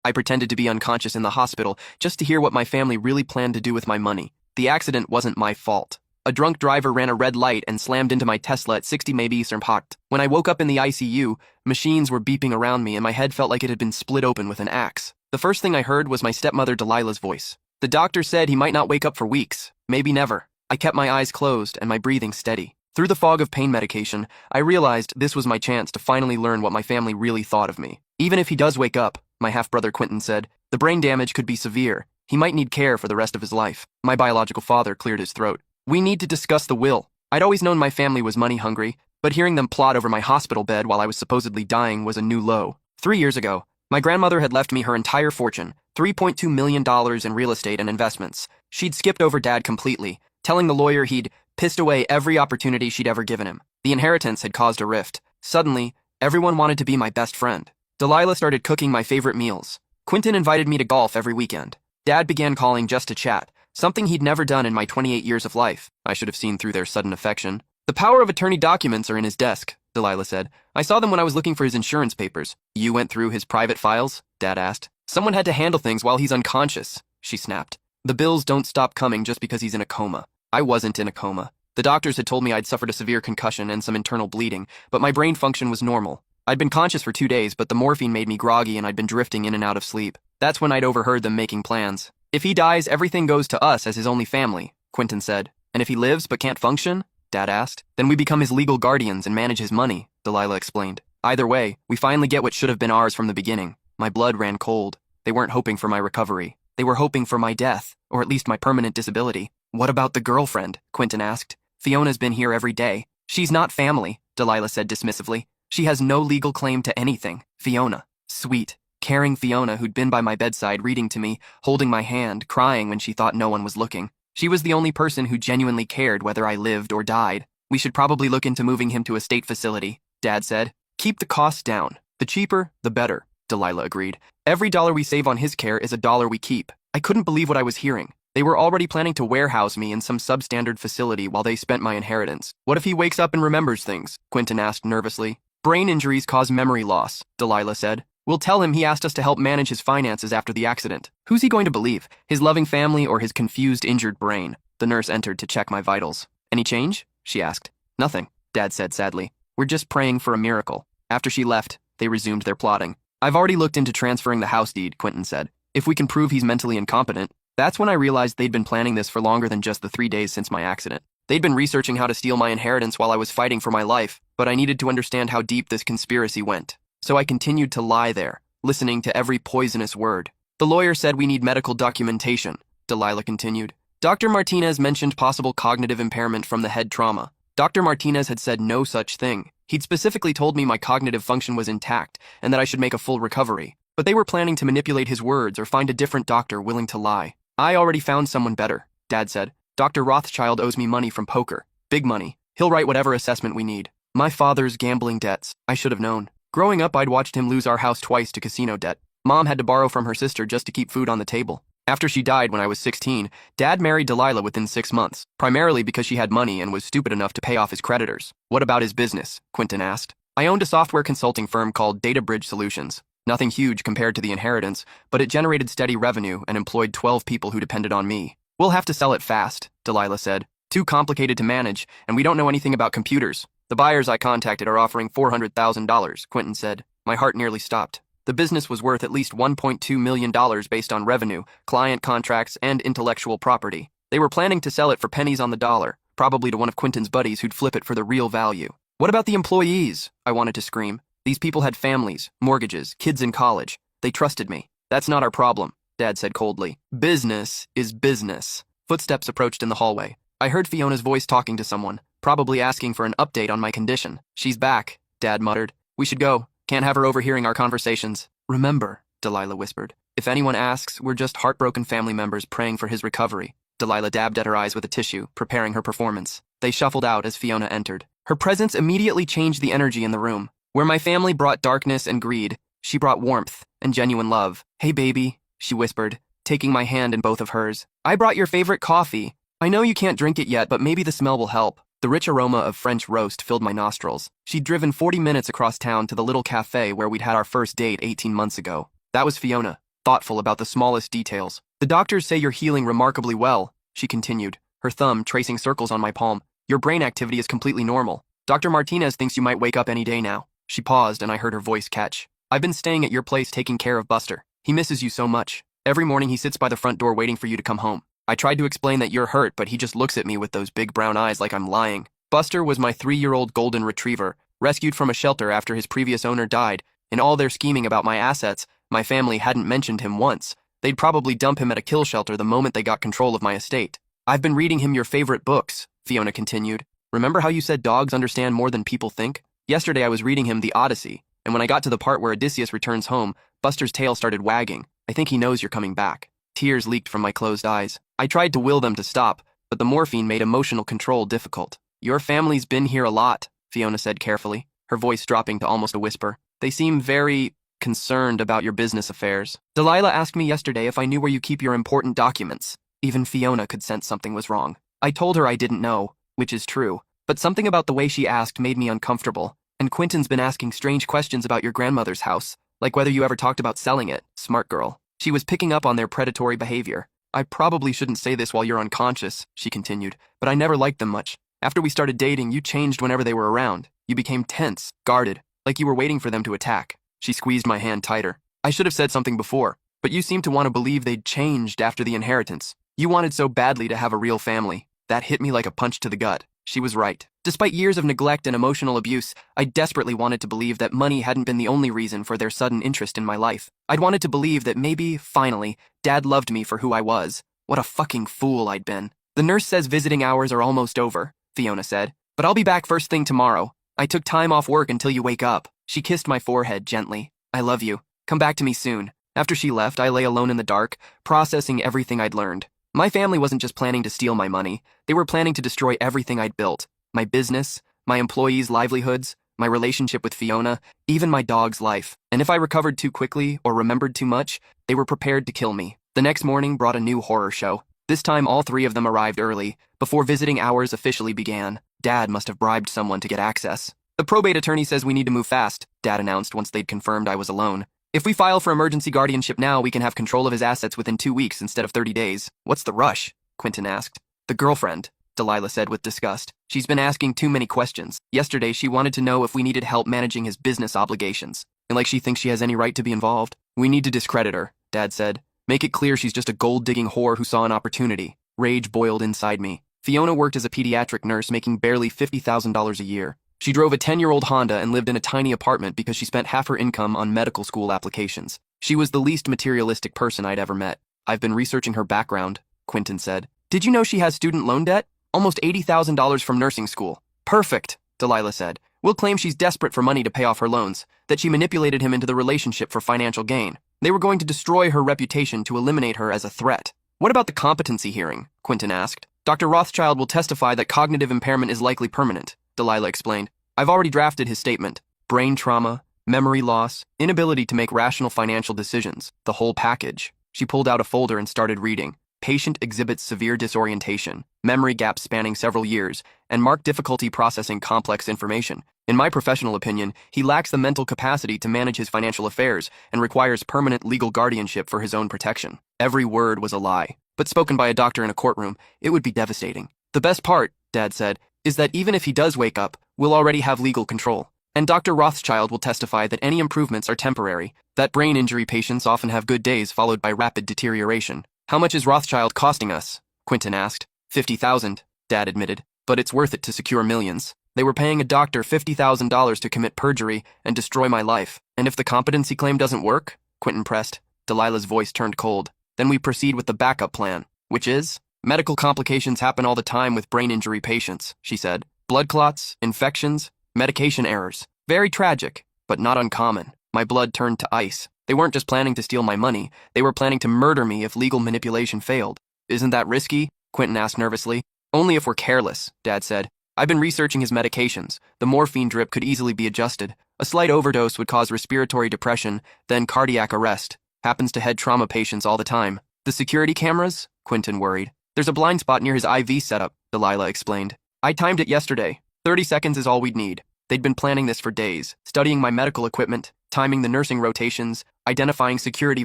I pretended to be unconscious in the hospital just to hear what my family really planned to do with my money. The accident wasn't my fault. A drunk driver ran a red light and slammed into my Tesla at 60 maybe Eastern Park. When I woke up in the ICU, machines were beeping around me and my head felt like it had been split open with an axe. The first thing I heard was my stepmother Delilah's voice. The doctor said he might not wake up for weeks, maybe never. I kept my eyes closed and my breathing steady. Through the fog of pain medication, I realized this was my chance to finally learn what my family really thought of me. Even if he does wake up, my half-brother Quentin said, the brain damage could be severe. He might need care for the rest of his life. My biological father cleared his throat. We need to discuss the will. I'd always known my family was money hungry, but hearing them plot over my hospital bed while I was supposedly dying was a new low. 3 years ago, my grandmother had left me her entire fortune, $3.2 million in real estate and investments. She'd skipped over Dad completely, telling the lawyer he'd pissed away every opportunity she'd ever given him. The inheritance had caused a rift. Suddenly, everyone wanted to be my best friend. Delilah started cooking my favorite meals. Quentin invited me to golf every weekend. Dad began calling just to chat, something he'd never done in my 28 years of life. I should have seen through their sudden affection. The power of attorney documents are in his desk, Delilah said. I saw them when I was looking for his insurance papers. You went through his private files? Dad asked. Someone had to handle things while he's unconscious, she snapped. The bills don't stop coming just because he's in a coma. I wasn't in a coma. The doctors had told me I'd suffered a severe concussion and some internal bleeding, but my brain function was normal. I'd been conscious for 2 days, but the morphine made me groggy and I'd been drifting in and out of sleep. That's when I'd overheard them making plans. If he dies, everything goes to us as his only family, Quentin said. And if he lives but can't function? Dad asked. Then we become his legal guardians and manage his money, Delilah explained. Either way, we finally get what should have been ours from the beginning. My blood ran cold. They weren't hoping for my recovery. They were hoping for my death, or at least my permanent disability. What about the girlfriend? Quentin asked. Fiona's been here every day. She's not family, Delilah said dismissively. She has no legal claim to anything. Fiona. Sweet, caring Fiona who'd been by my bedside reading to me, holding my hand, crying when she thought no one was looking. She was the only person who genuinely cared whether I lived or died. We should probably look into moving him to a state facility, Dad said. Keep the costs down. The cheaper, the better, Delilah agreed. Every dollar we save on his care is a dollar we keep. I couldn't believe what I was hearing. They were already planning to warehouse me in some substandard facility while they spent my inheritance. What if he wakes up and remembers things? Quentin asked nervously. Brain injuries cause memory loss, Delilah said. We'll tell him he asked us to help manage his finances after the accident. Who's he going to believe? His loving family or his confused, injured brain? The nurse entered to check my vitals. Any change? She asked. Nothing, Dad said sadly. We're just praying for a miracle. After she left, they resumed their plotting. I've already looked into transferring the house deed, Quentin said. If we can prove he's mentally incompetent. That's when I realized they'd been planning this for longer than just the 3 days since my accident. They'd been researching how to steal my inheritance while I was fighting for my life, but I needed to understand how deep this conspiracy went. So I continued to lie there, listening to every poisonous word. The lawyer said we need medical documentation, Delilah continued. Dr. Martinez mentioned possible cognitive impairment from the head trauma. Dr. Martinez had said no such thing. He'd specifically told me my cognitive function was intact and that I should make a full recovery. But they were planning to manipulate his words or find a different doctor willing to lie. I already found someone better, Dad said. Dr. Rothschild owes me money from poker. Big money. He'll write whatever assessment we need. My father's gambling debts. I should have known. Growing up, I'd watched him lose our house twice to casino debt. Mom had to borrow from her sister just to keep food on the table. After she died when I was 16, Dad married Delilah within 6 months, primarily because she had money and was stupid enough to pay off his creditors. What about his business? Quentin asked. I owned a software consulting firm called DataBridge Solutions. Nothing huge compared to the inheritance, but it generated steady revenue and employed 12 people who depended on me. We'll have to sell it fast, Delilah said. Too complicated to manage, and we don't know anything about computers. The buyers I contacted are offering $400,000, Quentin said. My heart nearly stopped. The business was worth at least $1.2 million based on revenue, client contracts, and intellectual property. They were planning to sell it for pennies on the dollar, probably to one of Quentin's buddies who'd flip it for the real value. What about the employees? I wanted to scream. These people had families, mortgages, kids in college. They trusted me. That's not our problem, Dad said coldly. Business is business. Footsteps approached in the hallway. I heard Fiona's voice talking to someone, probably asking for an update on my condition. She's back, Dad muttered. We should go. Can't have her overhearing our conversations. Remember, Delilah whispered. If anyone asks, we're just heartbroken family members praying for his recovery. Delilah dabbed at her eyes with a tissue, preparing her performance. They shuffled out as Fiona entered. Her presence immediately changed the energy in the room. Where my family brought darkness and greed, she brought warmth and genuine love. Hey, baby, she whispered, taking my hand in both of hers. I brought your favorite coffee. I know you can't drink it yet, but maybe the smell will help. The rich aroma of French roast filled my nostrils. She'd driven 40 minutes across town to the little cafe where we'd had our first date 18 months ago. That was Fiona. thoughtful about the smallest details. The doctors say you're healing remarkably well, she continued, her thumb tracing circles on my palm. Your brain activity is completely normal. Dr. Martinez thinks you might wake up any day now. She paused and I heard her voice catch. I've been staying at your place taking care of Buster. He misses you so much. Every morning he sits by the front door waiting for you to come home. I tried to explain that you're hurt, but he just looks at me with those big brown eyes like I'm lying. Buster was my 3-year-old golden retriever, rescued from a shelter after his previous owner died. In all their scheming about my assets, my family hadn't mentioned him once. They'd probably dump him at a kill shelter the moment they got control of my estate. I've been reading him your favorite books, Fiona continued. Remember how you said dogs understand more than people think? Yesterday I was reading him The Odyssey, and when I got to the part where Odysseus returns home, Buster's tail started wagging. I think he knows you're coming back. Tears leaked from my closed eyes. I tried to will them to stop, but the morphine made emotional control difficult. Your family's been here a lot, Fiona said carefully, her voice dropping to almost a whisper. They seem very concerned about your business affairs. Delilah asked me yesterday if I knew where you keep your important documents. Even Fiona could sense something was wrong. I told her I didn't know, which is true, but something about the way she asked made me uncomfortable, and Quentin's been asking strange questions about your grandmother's house, like whether you ever talked about selling it. Smart girl. She was picking up on their predatory behavior. I probably shouldn't say this while you're unconscious, she continued, but I never liked them much. After we started dating, you changed whenever they were around. You became tense, guarded, like you were waiting for them to attack. She squeezed my hand tighter. I should have said something before, but you seemed to want to believe they'd changed after the inheritance. You wanted so badly to have a real family. That hit me like a punch to the gut. She was right. Despite years of neglect and emotional abuse, I desperately wanted to believe that money hadn't been the only reason for their sudden interest in my life. I'd wanted to believe that maybe, finally, Dad loved me for who I was. What a fucking fool I'd been. The nurse says visiting hours are almost over, Fiona said, but I'll be back first thing tomorrow. I took time off work until you wake up. She kissed my forehead gently. I love you. Come back to me soon. After she left, I lay alone in the dark, processing everything I'd learned. My family wasn't just planning to steal my money. They were planning to destroy everything I'd built. My business, my employees' livelihoods, my relationship with Fiona, even my dog's life. And if I recovered too quickly or remembered too much, they were prepared to kill me. The next morning brought a new horror show. This time all 3 of them arrived early, before visiting hours officially began. Dad must have bribed someone to get access. The probate attorney says we need to move fast, Dad announced once they'd confirmed I was alone. If we file for emergency guardianship now, we can have control of his assets within 2 weeks instead of 30 days. What's the rush? Quentin asked. The girlfriend, Delilah said with disgust. She's been asking too many questions. Yesterday, she wanted to know if we needed help managing his business obligations. And like she thinks she has any right to be involved. We need to discredit her, Dad said. Make it clear she's just a gold-digging whore who saw an opportunity. Rage boiled inside me. Fiona worked as a pediatric nurse making barely $50,000 a year. She drove a 10-year-old Honda and lived in a tiny apartment because she spent half her income on medical school applications. She was the least materialistic person I'd ever met. I've been researching her background, Quentin said. Did you know she has student loan debt? Almost $80,000 from nursing school. Perfect, Delilah said. We'll claim she's desperate for money to pay off her loans, that she manipulated him into the relationship for financial gain. They were going to destroy her reputation to eliminate her as a threat. What about the competency hearing? Quentin asked. Dr. Rothschild will testify that cognitive impairment is likely permanent, Delilah explained. I've already drafted his statement. Brain trauma, memory loss, inability to make rational financial decisions, the whole package. She pulled out a folder and started reading. Patient exhibits severe disorientation, memory gaps spanning several years, and marked difficulty processing complex information. In my professional opinion, he lacks the mental capacity to manage his financial affairs and requires permanent legal guardianship for his own protection. Every word was a lie, but spoken by a doctor in a courtroom, it would be devastating. The best part, Dad said, is that even if he does wake up, we'll already have legal control. And Dr. Rothschild will testify that any improvements are temporary, that brain injury patients often have good days followed by rapid deterioration. How much is Rothschild costing us? Quentin asked. $50,000, Dad admitted, but it's worth it to secure millions. They were paying a doctor $50,000 to commit perjury and destroy my life. And if the competency claim doesn't work? Quentin pressed. Delilah's voice turned cold. Then we proceed with the backup plan, which is? Medical complications happen all the time with brain injury patients, she said. Blood clots, infections, medication errors. Very tragic, but not uncommon. My blood turned to ice. They weren't just planning to steal my money, they were planning to murder me if legal manipulation failed. Isn't that risky? Quentin asked nervously. Only if we're careless, Dad said. I've been researching his medications. The morphine drip could easily be adjusted. A slight overdose would cause respiratory depression, then cardiac arrest. Happens to head trauma patients all the time. The security cameras? Quentin worried. There's a blind spot near his IV setup, Delilah explained. I timed it yesterday. 30 seconds is all we'd need. They'd been planning this for days, studying my medical equipment, timing the nursing rotations, identifying security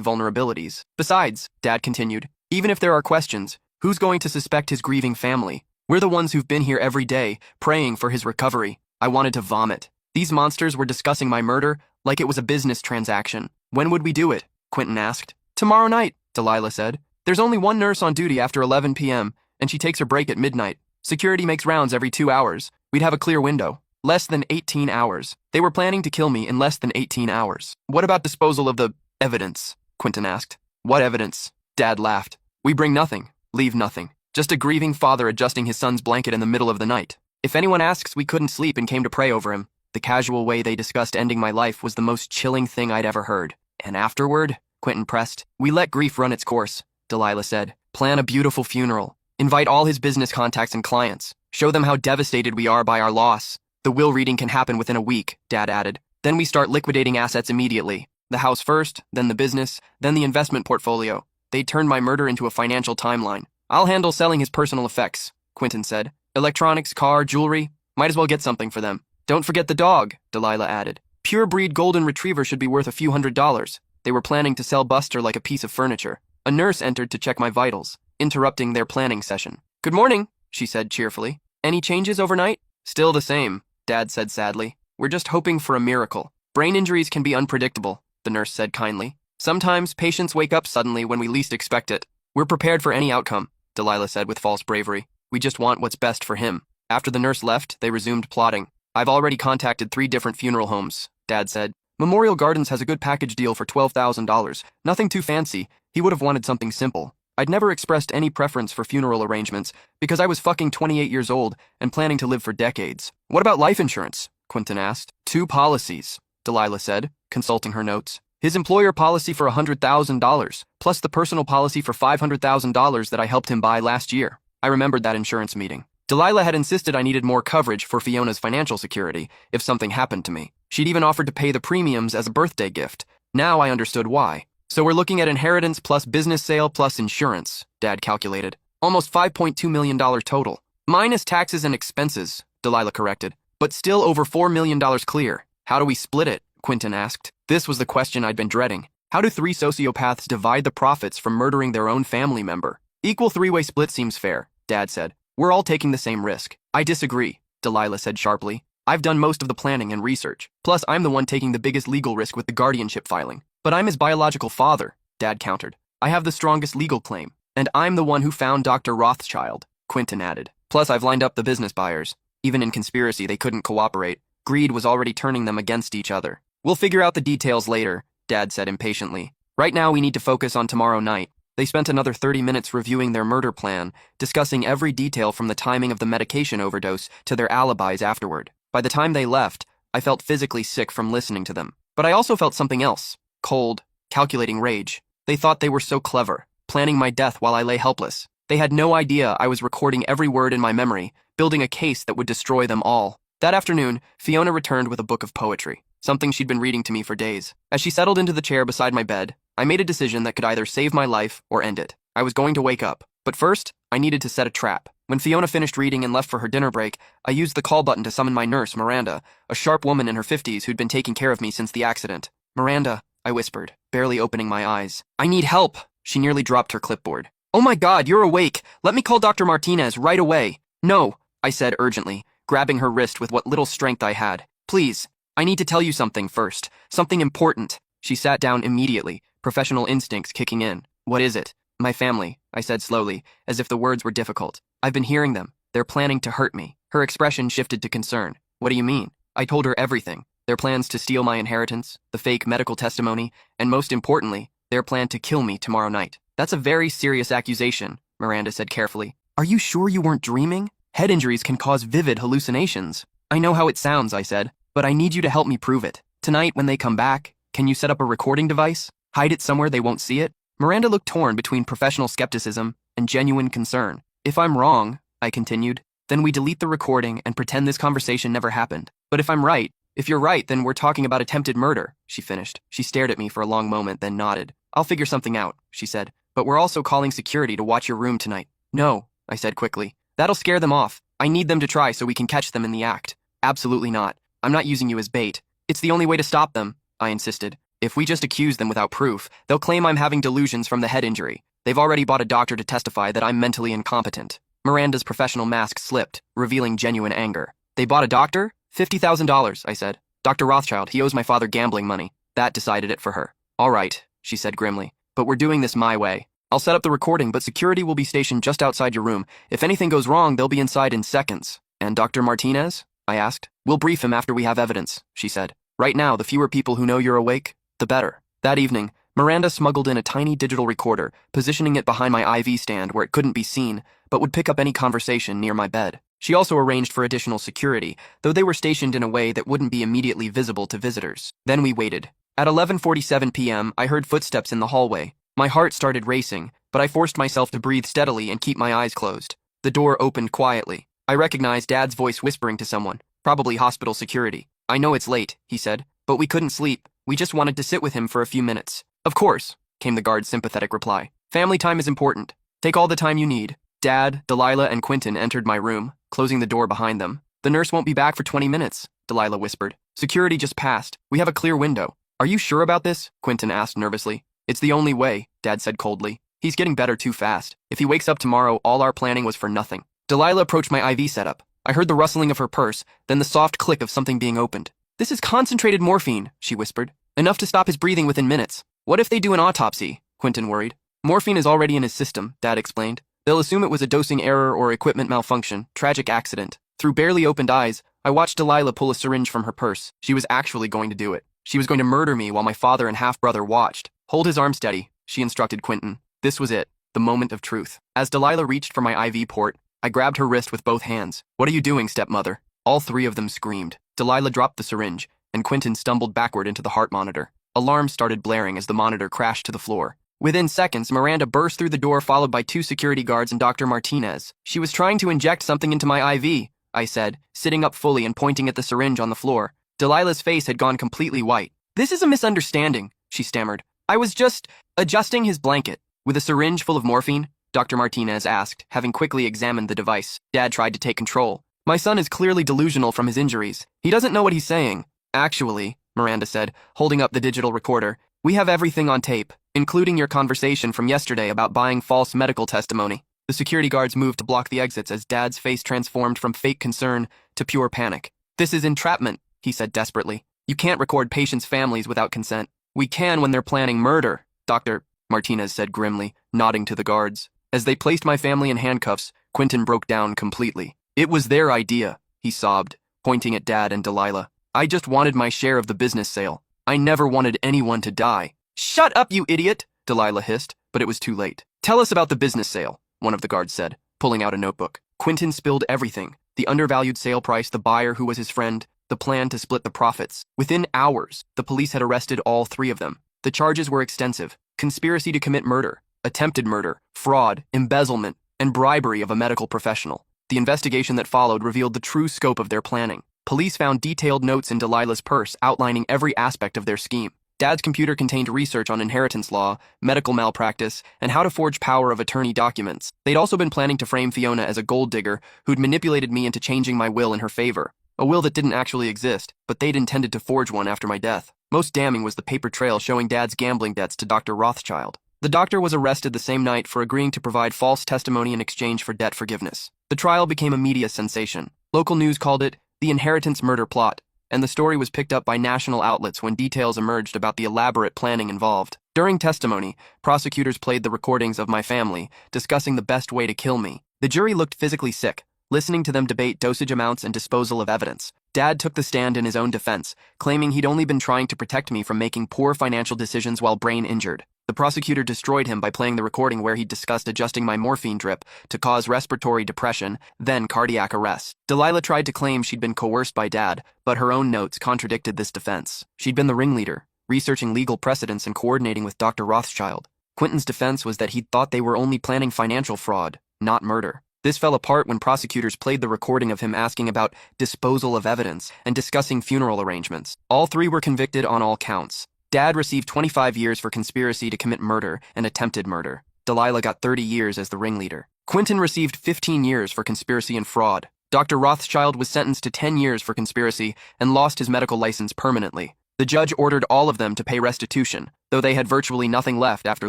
vulnerabilities. Besides, Dad continued, even if there are questions, who's going to suspect his grieving family? We're the ones who've been here every day, praying for his recovery. I wanted to vomit. These monsters were discussing my murder like it was a business transaction. When would we do it? Quentin asked. Tomorrow night, Delilah said. There's only one nurse on duty after 11 p.m., and she takes her break at midnight. Security makes rounds every 2 hours. We'd have a clear window. Less than 18 hours. They were planning to kill me in less than 18 hours. What about disposal of the evidence? Quentin asked. What evidence? Dad laughed. We bring nothing, leave nothing. Just a grieving father adjusting his son's blanket in the middle of the night. If anyone asks, we couldn't sleep and came to pray over him. The casual way they discussed ending my life was the most chilling thing I'd ever heard. And afterward, Quentin pressed, we let grief run its course, Delilah said. Plan a beautiful funeral. Invite all his business contacts and clients. Show them how devastated we are by our loss. The will reading can happen within a week, Dad added. Then we start liquidating assets immediately. The house first, then the business, then the investment portfolio. They turned my murder into a financial timeline. I'll handle selling his personal effects, Quentin said. Electronics, car, jewelry. Might as well get something for them. Don't forget the dog, Delilah added. Pure breed golden retriever should be worth a few $100s. They were planning to sell Buster like a piece of furniture. A nurse entered to check my vitals, interrupting their planning session. Good morning, she said cheerfully. Any changes overnight? Still the same, Dad said sadly. We're just hoping for a miracle. Brain injuries can be unpredictable, the nurse said kindly. Sometimes patients wake up suddenly when we least expect it. We're prepared for any outcome, Delilah said with false bravery. We just want what's best for him. After the nurse left, they resumed plotting. I've already contacted 3 different funeral homes, Dad said. Memorial Gardens has a good package deal for $12,000. Nothing too fancy. He would have wanted something simple. I'd never expressed any preference for funeral arrangements because I was fucking 28 years old and planning to live for decades. What about life insurance? Quentin asked. 2 policies, Delilah said, consulting her notes. His employer policy for $100,000, plus the personal policy for $500,000 that I helped him buy last year. I remembered that insurance meeting. Delilah had insisted I needed more coverage for Fiona's financial security if something happened to me. She'd even offered to pay the premiums as a birthday gift. Now I understood why. So we're looking at inheritance plus business sale plus insurance, Dad calculated. Almost $5.2 million total. Minus taxes and expenses, Delilah corrected. But still over $4 million clear. How do we split it? Quentin asked. This was the question I'd been dreading. How do 3 sociopaths divide the profits from murdering their own family member? Equal 3-way split seems fair, Dad said. We're all taking the same risk. I disagree, Delilah said sharply. I've done most of the planning and research. Plus, I'm the one taking the biggest legal risk with the guardianship filing. But I'm his biological father, Dad countered. I have the strongest legal claim. And I'm the one who found Dr. Rothschild, Quentin added. Plus, I've lined up the business buyers. Even in conspiracy, they couldn't cooperate. Greed was already turning them against each other. We'll figure out the details later, Dad said impatiently. Right now, we need to focus on tomorrow night. They spent another 30 minutes reviewing their murder plan, discussing every detail from the timing of the medication overdose to their alibis afterward. By the time they left, I felt physically sick from listening to them. But I also felt something else. Cold, calculating rage. They thought they were so clever, planning my death while I lay helpless. They had no idea I was recording every word in my memory, building a case that would destroy them all. That afternoon, Fiona returned with a book of poetry, something she'd been reading to me for days. As she settled into the chair beside my bed, I made a decision that could either save my life or end it. I was going to wake up, but first, I needed to set a trap. When Fiona finished reading and left for her dinner break, I used the call button to summon my nurse, Miranda, a sharp woman in her 50s who'd been taking care of me since the accident. Miranda, I whispered, barely opening my eyes. I need help. She nearly dropped her clipboard. Oh my God, you're awake. Let me call Dr. Martinez right away. No, I said urgently, grabbing her wrist with what little strength I had. Please, I need to tell you something first. Something important. She sat down immediately, professional instincts kicking in. What is it? My family, I said slowly, as if the words were difficult. I've been hearing them. They're planning to hurt me. Her expression shifted to concern. What do you mean? I told her everything. Their plans to steal my inheritance, the fake medical testimony, and most importantly, their plan to kill me tomorrow night. That's a very serious accusation, Miranda said carefully. Are you sure you weren't dreaming? Head injuries can cause vivid hallucinations. I know how it sounds, I said, but I need you to help me prove it. Tonight, when they come back, can you set up a recording device? Hide it somewhere they won't see it? Miranda looked torn between professional skepticism and genuine concern. If I'm wrong, I continued, then we delete the recording and pretend this conversation never happened. But if you're right, then we're talking about attempted murder, she finished. She stared at me for a long moment, then nodded. I'll figure something out, she said. But we're also calling security to watch your room tonight. No, I said quickly. That'll scare them off. I need them to try so we can catch them in the act. Absolutely not. I'm not using you as bait. It's the only way to stop them, I insisted. If we just accuse them without proof, they'll claim I'm having delusions from the head injury. They've already bought a doctor to testify that I'm mentally incompetent. Miranda's professional mask slipped, revealing genuine anger. They bought a doctor? $50,000, I said. Dr. Rothschild, he owes my father gambling money. That decided it for her. All right, she said grimly. But we're doing this my way. I'll set up the recording, but security will be stationed just outside your room. If anything goes wrong, they'll be inside in seconds. And Dr. Martinez? I asked. We'll brief him after we have evidence, she said. Right now, the fewer people who know you're awake, the better. That evening, Miranda smuggled in a tiny digital recorder, positioning it behind my IV stand where it couldn't be seen, but would pick up any conversation near my bed. She also arranged for additional security, though they were stationed in a way that wouldn't be immediately visible to visitors. Then we waited. At 11:47 p.m., I heard footsteps in the hallway. My heart started racing, but I forced myself to breathe steadily and keep my eyes closed. The door opened quietly. I recognized Dad's voice whispering to someone, probably hospital security. I know it's late, he said, but we couldn't sleep. We just wanted to sit with him for a few minutes. Of course, came the guard's sympathetic reply. Family time is important. Take all the time you need. Dad, Delilah, and Quentin entered my room, closing the door behind them. The nurse won't be back for 20 minutes, Delilah whispered. Security just passed. We have a clear window. Are you sure about this? Quentin asked nervously. It's the only way, Dad said coldly. He's getting better too fast. If he wakes up tomorrow, all our planning was for nothing. Delilah approached my IV setup. I heard the rustling of her purse, then the soft click of something being opened. This is concentrated morphine, she whispered. Enough to stop his breathing within minutes. What if they do an autopsy? Quentin worried. Morphine is already in his system, Dad explained. They'll assume it was a dosing error or equipment malfunction, tragic accident. Through barely opened eyes, I watched Delilah pull a syringe from her purse. She was actually going to do it. She was going to murder me while my father and half-brother watched. Hold his arm steady, she instructed Quentin. This was it, the moment of truth. As Delilah reached for my IV port, I grabbed her wrist with both hands. What are you doing, stepmother? All three of them screamed. Delilah dropped the syringe, and Quentin stumbled backward into the heart monitor. Alarms started blaring as the monitor crashed to the floor. Within seconds, Miranda burst through the door followed by 2 security guards and Dr. Martinez. She was trying to inject something into my IV, I said, sitting up fully and pointing at the syringe on the floor. Delilah's face had gone completely white. This is a misunderstanding, she stammered. I was just adjusting his blanket. With a syringe full of morphine? Dr. Martinez asked, having quickly examined the device. Dad tried to take control. My son is clearly delusional from his injuries. He doesn't know what he's saying. Actually, Miranda said, holding up the digital recorder, we have everything on tape, including your conversation from yesterday about buying false medical testimony. The security guards moved to block the exits as Dad's face transformed from fake concern to pure panic. This is entrapment, he said desperately. You can't record patients' families without consent. We can when they're planning murder, Dr. Martinez said grimly, nodding to the guards. As they placed my family in handcuffs, Quentin broke down completely. It was their idea, he sobbed, pointing at Dad and Delilah. I just wanted my share of the business sale. I never wanted anyone to die. Shut up, you idiot, Delilah hissed, but it was too late. Tell us about the business sale, one of the guards said, pulling out a notebook. Quentin spilled everything. The undervalued sale price, the buyer who was his friend, the plan to split the profits. Within hours, the police had arrested all 3 of them. The charges were extensive. Conspiracy to commit murder, attempted murder, fraud, embezzlement, and bribery of a medical professional. The investigation that followed revealed the true scope of their planning. Police found detailed notes in Delilah's purse outlining every aspect of their scheme. Dad's computer contained research on inheritance law, medical malpractice, and how to forge power of attorney documents. They'd also been planning to frame Fiona as a gold digger who'd manipulated me into changing my will in her favor. A will that didn't actually exist, but they'd intended to forge one after my death. Most damning was the paper trail showing Dad's gambling debts to Dr. Rothschild. The doctor was arrested the same night for agreeing to provide false testimony in exchange for debt forgiveness. The trial became a media sensation. Local news called it the inheritance murder plot, and the story was picked up by national outlets when details emerged about the elaborate planning involved. During testimony, prosecutors played the recordings of my family, discussing the best way to kill me. The jury looked physically sick, listening to them debate dosage amounts and disposal of evidence. Dad took the stand in his own defense, claiming he'd only been trying to protect me from making poor financial decisions while brain injured. The prosecutor destroyed him by playing the recording where he discussed adjusting my morphine drip to cause respiratory depression, then cardiac arrest. Delilah tried to claim she'd been coerced by Dad, but her own notes contradicted this defense. She'd been the ringleader, researching legal precedents and coordinating with Dr. Rothschild. Quentin's defense was that he'd thought they were only planning financial fraud, not murder. This fell apart when prosecutors played the recording of him asking about disposal of evidence and discussing funeral arrangements. All 3 were convicted on all counts. Dad received 25 years for conspiracy to commit murder and attempted murder. Delilah got 30 years as the ringleader. Quentin received 15 years for conspiracy and fraud. Dr. Rothschild was sentenced to 10 years for conspiracy and lost his medical license permanently. The judge ordered all of them to pay restitution, though they had virtually nothing left after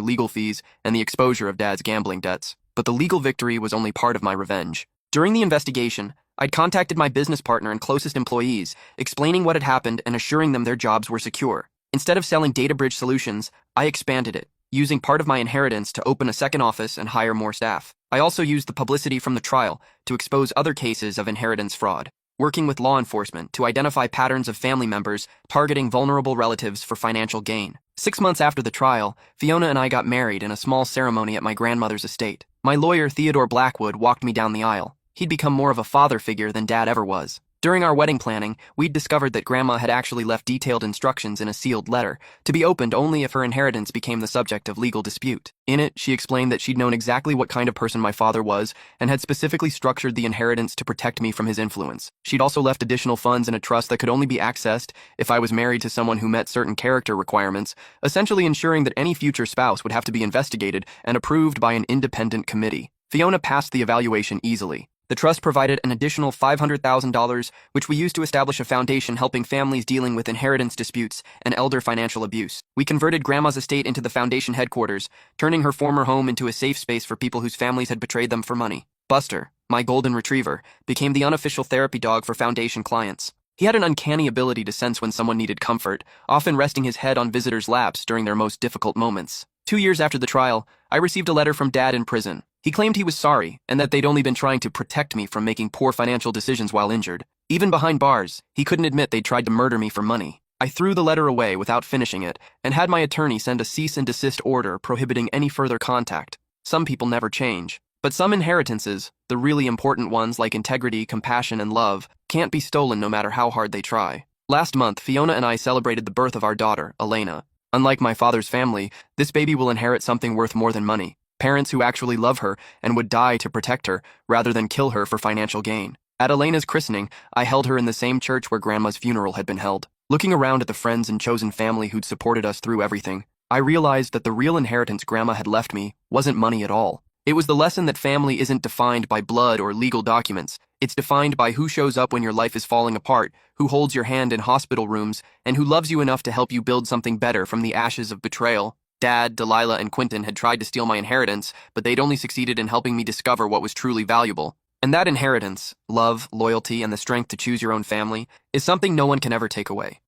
legal fees and the exposure of Dad's gambling debts. But the legal victory was only part of my revenge. During the investigation, I'd contacted my business partner and closest employees, explaining what had happened and assuring them their jobs were secure. Instead of selling DataBridge solutions, I expanded it, using part of my inheritance to open a second office and hire more staff. I also used the publicity from the trial to expose other cases of inheritance fraud, working with law enforcement to identify patterns of family members targeting vulnerable relatives for financial gain. 6 months after the trial, Fiona and I got married in a small ceremony at my grandmother's estate. My lawyer, Theodore Blackwood, walked me down the aisle. He'd become more of a father figure than Dad ever was. During our wedding planning, we'd discovered that Grandma had actually left detailed instructions in a sealed letter, to be opened only if her inheritance became the subject of legal dispute. In it, she explained that she'd known exactly what kind of person my father was and had specifically structured the inheritance to protect me from his influence. She'd also left additional funds in a trust that could only be accessed if I was married to someone who met certain character requirements, essentially ensuring that any future spouse would have to be investigated and approved by an independent committee. Fiona passed the evaluation easily. The trust provided an additional $500,000, which we used to establish a foundation helping families dealing with inheritance disputes and elder financial abuse. We converted Grandma's estate into the foundation headquarters, turning her former home into a safe space for people whose families had betrayed them for money. Buster, my golden retriever, became the unofficial therapy dog for foundation clients. He had an uncanny ability to sense when someone needed comfort, often resting his head on visitors' laps during their most difficult moments. 2 years after the trial, I received a letter from Dad in prison. He claimed he was sorry, and that they'd only been trying to protect me from making poor financial decisions while injured. Even behind bars, he couldn't admit they'd tried to murder me for money. I threw the letter away without finishing it, and had my attorney send a cease and desist order prohibiting any further contact. Some people never change. But some inheritances, the really important ones like integrity, compassion, and love, can't be stolen no matter how hard they try. Last month, Fiona and I celebrated the birth of our daughter, Elena. Unlike my father's family, this baby will inherit something worth more than money. Parents who actually love her and would die to protect her rather than kill her for financial gain. At Elena's christening, I held her in the same church where Grandma's funeral had been held. Looking around at the friends and chosen family who'd supported us through everything, I realized that the real inheritance Grandma had left me wasn't money at all. It was the lesson that family isn't defined by blood or legal documents. It's defined by who shows up when your life is falling apart, who holds your hand in hospital rooms, and who loves you enough to help you build something better from the ashes of betrayal. Dad, Delilah, and Quentin had tried to steal my inheritance, but they'd only succeeded in helping me discover what was truly valuable. And that inheritance, love, loyalty, and the strength to choose your own family, is something no one can ever take away.